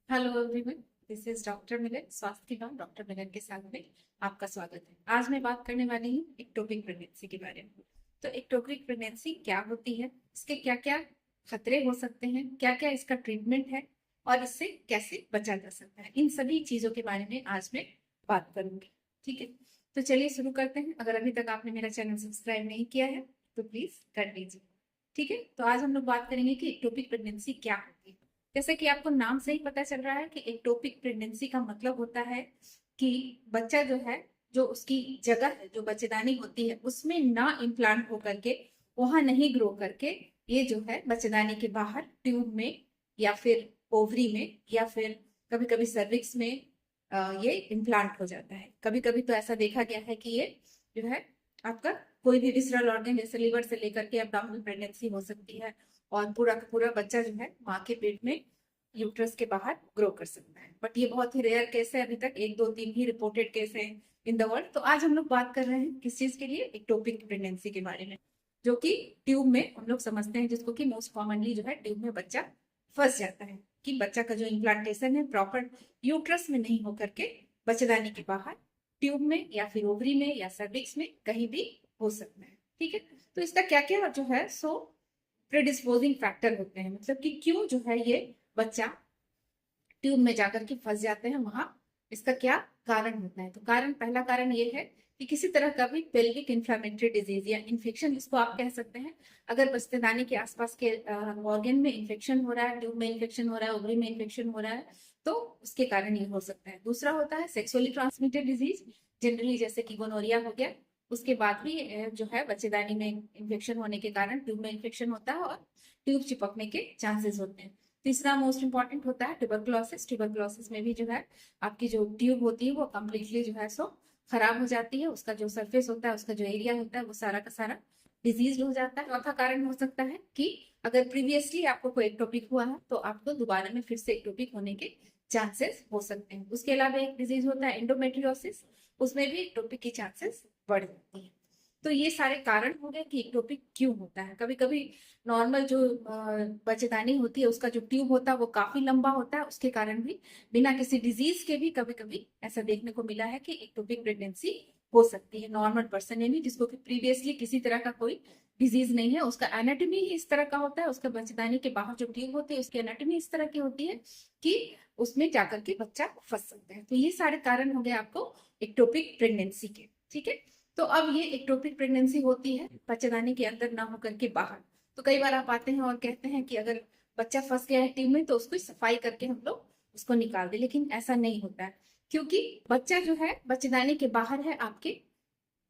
Hello everyone, this is doctor Milan, स्वास्थ्य की बात डॉक्टर मिलन के साथ में आपका स्वागत है। आज मैं बात करने वाली हूँ एक्टोपिक प्रेगनेंसी के बारे में। तो एक्टोपिक प्रेगनेंसी क्या होती है, इसके क्या क्या खतरे हो सकते हैं, क्या क्या इसका ट्रीटमेंट है और इससे कैसे बचा जा सकता है, इन सभी चीजों के बारे में आज मैं बात करूंगी। ठीक है, तो चलिए शुरू करते हैं। अगर अभी तक आपने मेरा चैनल सब्सक्राइब नहीं किया है तो प्लीज कर लीजिए। ठीक है, तो आज हम लोग बात करेंगे कि एक्टोपिक प्रेगनेंसी क्या होती है। जैसे कि आपको नाम से ही पता चल रहा है कि एक्टोपिक प्रेगनेंसी का मतलब होता है कि बच्चा जो है, जो उसकी जगह है, जो बच्चेदानी होती है उसमें ना इम्प्लांट होकर के, वहां नहीं ग्रो करके, ये जो है बच्चेदानी के बाहर ट्यूब में या फिर ओवरी में या फिर कभी कभी सर्विक्स में ये इम्प्लांट हो जाता है। कभी कभी तो ऐसा देखा गया है कि ये जो है आपका कोई भी विसरल ऑर्गन जैसे लीवर से लेकर के एब्डोमिनल प्रेगनेंसी हो सकती है और पूरा का पूरा बच्चा जो है माँ के पेट में यूट्रस के बाहर ग्रो कर सकता है। बट ये बहुत ही रेयर केस है, अभी तक एक दो तीन ही रिपोर्टेड केस है इन द वर्ल्ड। तो आज हम लोग बात कर रहे हैं किस चीज के लिए, एक्टोपिक प्रेगनेंसी के बारे में, जो कि ट्यूब में हम लोग समझते हैं, जिसको कि मोस्ट कॉमनली जो है ट्यूब में बच्चा फंस जाता है, कि बच्चा का जो इम्प्लांटेशन है प्रॉपर यूट्रस में नहीं होकर के बच्चेदानी के बाहर ट्यूब में या फिर ओवरी में या सर्विक्स में कहीं भी हो सकता है। ठीक है, तो इसका क्या क्या जो है सो प्रेडिस्पोजिंग फैक्टर होते हैं, मतलब कि क्यों जो है ये बच्चा ट्यूब में जाकर के फंस जाते हैं वहां, इसका क्या कारण होता है। तो कारण, पहला कारण ये है कि किसी तरह का भी पेल्विक इन्फ्लेमेटरी डिजीज या इन्फेक्शन जिसको आप कह सकते हैं, अगर बस्तेदानी के आसपास के ऑर्गन में इन्फेक्शन हो रहा है, ट्यूब में इन्फेक्शन हो रहा है, ओवरी में इन्फेक्शन हो रहा है, तो उसके कारण ये हो सकता है। दूसरा होता है सेक्सुअली ट्रांसमिटेड डिजीज, जनरली जैसे कि गोनोरिया हो गया। उसके बाद भी जो है बच्चेदानी में इन्फेक्शन होने के कारण ट्यूब में इन्फेक्शन होता है और ट्यूब चिपकने के चांसेस होते हैं। तीसरा मोस्ट इंपॉर्टेंट होता है ट्यूबरकुलोसिस। ट्यूबरकुलोसिस में भी जो है आपकी जो ट्यूब होती है वो कम्प्लीटली जो है सो खराब हो जाती है, उसका जो सरफेस होता है, उसका जो एरिया होता है वो सारा का सारा डिजीज हो जाता है। चौथा कारण हो सकता है कि अगर प्रीवियसली आपको कोई एक्टोपिक हुआ है तो आपको दोबारा में फिर से एक्टोपिक होने के चांसेस हो सकते हैं। उसके अलावा एक डिजीज होता है एंडोमेट्रियोसिस, उसमें भी एक्टोपिक की चांसेस बढ़ जाती है। तो ये सारे कारण हो गए कि एक्टोपिक क्यों होता है। कभी कभी नॉर्मल जो बच्चेदानी होती है उसका जो ट्यूब होता है वो काफी लंबा होता है, उसके कारण भी बिना किसी डिजीज के भी कभी कभी ऐसा देखने को मिला है कि एक्टोपिक प्रेगनेंसी हो सकती है नॉर्मल पर्सन में भी, जिसको कि प्रीवियसली किसी तरह का कोई डिजीज नहीं है। उसका एनाटॉमी ही इस तरह का होता है, उसका बच्चेदानी के बाहर जो ट्यूब होती है उसकी एनाटॉमी इस तरह की होती है कि उसमें जाकर के बच्चा फंस सकता है। तो ये सारे कारण हो गए आपको एक्टोपिक प्रेगनेंसी के। ठीक है, तो अब ये एक्टोपिक प्रेगनेंसी होती है बच्चेदानी के अंदर ना होकर के बाहर। तो कई बार आप आते हैं और कहते हैं कि अगर बच्चा फंस गया है ट्यूब में तो उसको सफाई करके हम लोग उसको निकाल दे, लेकिन ऐसा नहीं होता है, क्योंकि बच्चा जो है बच्चेदानी के बाहर है, आपके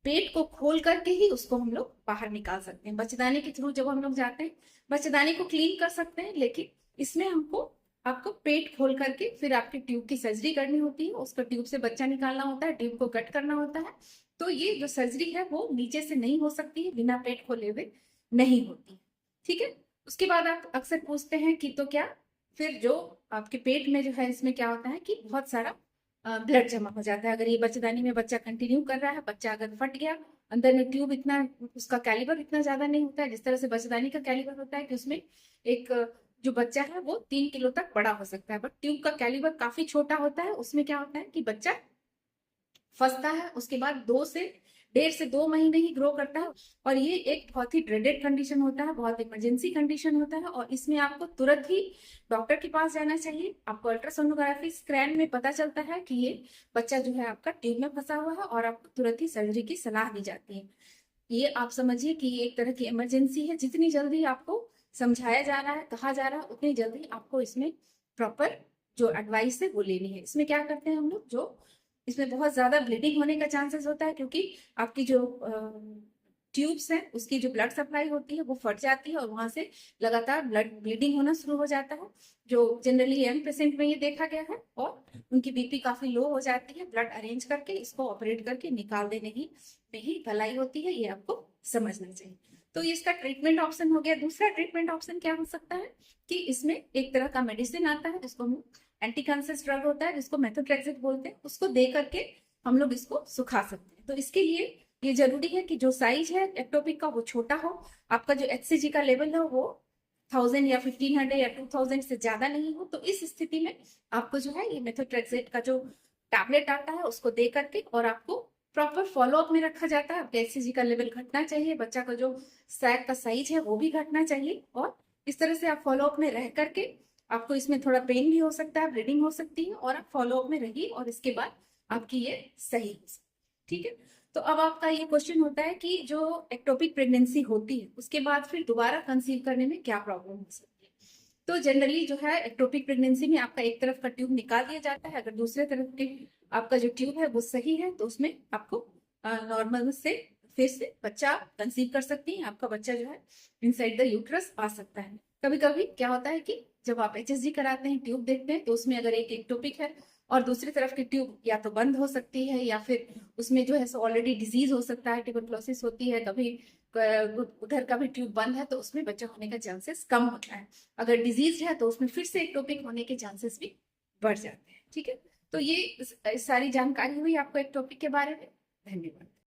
पेट को खोल करके ही उसको हम लोग बाहर निकाल सकते हैं। बच्चेदानी के थ्रू जब हम लोग जाते हैं बच्चेदानी को क्लीन कर सकते हैं, लेकिन इसमें हमको आपको पेट खोल करके फिर आपकी ट्यूब की सर्जरी करनी होती है, उसको ट्यूब से बच्चा निकालना होता है, ट्यूब को कट करना होता है। तो ये जो सर्जरी है वो नीचे से नहीं हो सकती है, बिना पेट खोले हुए नहीं होती। ठीक है, उसके बाद आप अक्सर पूछते हैं कि तो क्या फिर जो आपके पेट में जो है इसमें क्या होता है कि बहुत सारा ब्लड जमा हो जाता है। अगर ये बच्चेदानी में बच्चा कंटिन्यू कर रहा है, बच्चा अगर फट गया, अंदर में ट्यूब इतना, उसका कैलिबर इतना ज्यादा नहीं होता है जिस तरह से बच्चेदानी का कैलिबर होता है, कि उसमें एक जो बच्चा है वो 3 किलो तक बड़ा हो सकता है। बट ट्यूब का कैलिबर काफी छोटा होता है, उसमें क्या होता है कि बच्चा फंसता है, उसके बाद 1.5 से 2 महीने ही ग्रो करता है। और ये एक बहुत ही ड्रेडेड कंडीशन होता है, बहुत इमरजेंसी कंडीशन होता है, और इसमें आपको तुरंत ही डॉक्टर के पास जाना चाहिए। आपको अल्ट्रासोनोग्राफी स्कैन में पता चलता है कि ये बच्चा जो है आपका ट्यूब में फंसा हुआ है, और आपको तुरंत ही सर्जरी की सलाह दी जाती है। ये आप समझिए कि ये एक तरह की इमरजेंसी है। जितनी जल्दी आपको समझाया जा रहा है, कहा जा रहा है, उतनी जल्दी आपको इसमें प्रॉपर जो एडवाइस है वो लेनी है। इसमें क्या करते हैं हम लोग, जो इसमें बहुत ज्यादा ब्लीडिंग होने का चांसेस होता है, क्योंकि आपकी जो ट्यूब्स है उसकी जो ब्लड सप्लाई होती है वो फट जाती है और वहां से लगातार ब्लड ब्लीडिंग होना शुरू हो जाता है, जो जनरली यंग पेशेंट में ये देखा गया है। और उनकी बीपी काफी लो हो जाती है, ब्लड अरेंज करके इसको ऑपरेट करके निकाल देने ही में ही भलाई होती है, ये आपको समझना चाहिए। तो ये इसका ट्रीटमेंट ऑप्शन हो गया। दूसरा ट्रीटमेंट ऑप्शन क्या हो सकता है कि इसमें एक तरह का मेडिसिन आता है जिसको हम एंटी कैंसर ड्रग होता है, जिसको मेथोट्रेक्सेट बोलते हैं, उसको दे करके हम लोग इसको सुखा सकते हैं। तो इसके लिए ये जरूरी है कि जो साइज है एक्टोपिक का वो छोटा हो, आपका जो एचसीजी का लेवल है वो 1000 या 1500 या 2000 से ज्यादा नहीं हो, तो इस स्थिति में आपको जो है ये मेथोट्रेक्सेट का जो टैबलेट आता है उसको दे करके और आपको प्रॉपर फॉलोअप में रखा जाता है। आपके HCG का लेवल घटना चाहिए, बच्चा का जो सैक का साइज है वो भी घटना चाहिए, और इस तरह से आप फॉलोअप में रह करके, आपको इसमें थोड़ा पेन भी हो सकता है, ब्लीडिंग हो सकती है, और आप फॉलोअप में रहिए और इसके बाद आपकी ये सही हो सकती है। ठीक है, तो अब आपका ये क्वेश्चन होता है कि जो एक्टोपिक प्रेगनेंसी होती है उसके बाद फिर दोबारा कंसीव करने में क्या प्रॉब्लम हो सकती है। तो जनरली जो है एक्टोपिक प्रेगनेंसी में आपका एक तरफ का ट्यूब निकाल दिया जाता है। अगर दूसरे तरफ के आपका जो ट्यूब है वो सही है तो उसमें आपको नॉर्मल से फिर से बच्चा कंसीव कर सकती हैं। आपका बच्चा जो है इनसाइड द यूट्रस आ सकता है। कभी कभी क्या होता है कि जब आप HSG कराते हैं, ट्यूब देखते हैं, तो उसमें अगर एक एक्टोपिक है और दूसरी तरफ की ट्यूब या तो बंद हो सकती है या फिर उसमें जो है सो ऑलरेडी डिजीज हो सकता है, ट्यूबरक्लोसिस होती है, कभी उधर का भी ट्यूब बंद है तो उसमें बच्चा होने का चांसेस कम होता है। अगर डिजीज है तो उसमें फिर से एक्टोपिक होने के चांसेस भी बढ़ जाते हैं। ठीक है, तो ये सारी जानकारी हुई आपको एक्टोपिक के बारे में। धन्यवाद।